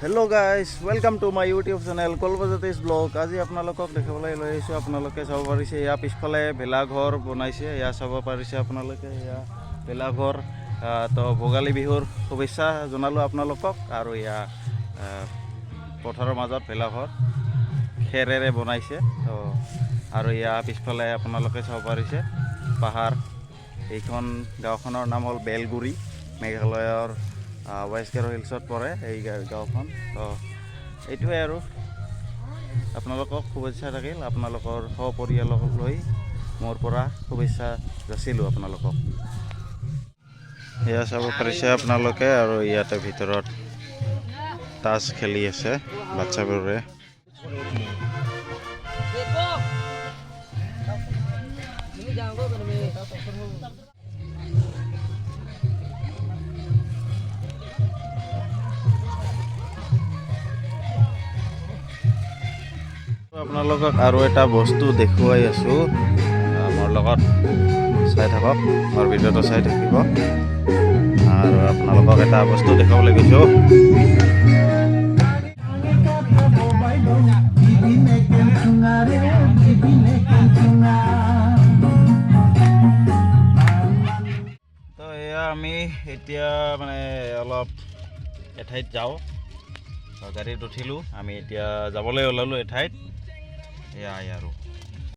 Hello' guys, welcome to my YouTube channel কলবজাতিজ vlog. আজি আপোনালোকক দেখাবলৈ লৈ আহিছোঁ। আপোনালোকে চাব পাৰিছে এয়া পিছফালে ভেলাঘৰ বনাইছে, এয়া চাব পাৰিছে আপোনালোকে এয়া ভেলাঘৰ। তো ভোগালী বিহুৰ শুভেচ্ছা জনালোঁ আপোনালোকক। আৰু এয়া পথাৰৰ মাজত ভেলাঘৰ খেৰেৰে বনাইছে। তো আৰু এয়া পিছফালে আপোনালোকে চাব পাৰিছে পাহাৰ। এইখন গাঁওখনৰ নাম হ'ল বেলগুৰি, মেঘালয়ৰ ৱেষ্ট গাৰো হিলছত পৰে এই গাঁওখন। তো এইটোৱে আৰু আপোনালোকক শুভেচ্ছা থাকিল। আপোনালোকৰ সপৰিয়ালক লৈ মোৰ পৰা শুভেচ্ছা যাচিলোঁ আপোনালোকক। এয়া চাব পাৰিছে আপোনালোকে। আৰু ইয়াতে ভিতৰত তাছ খেলি আছে বাচ্চাবোৰে। আপোনালোকক আৰু এটা বস্তু দেখুৱাই আছোঁ, মোৰ লগত চাই থাকক, মোৰ ভিডিঅ'টো চাই থাকিব। আৰু আপোনালোকক এটা বস্তু দেখাবলৈ গৈছোঁ। তো এয়া আমি এতিয়া মানে অলপ এঠাইত যাওঁ, গাড়ীত উঠিলোঁ। আমি এতিয়া যাবলৈ ওলালোঁ এঠাইত। এয়াই আৰু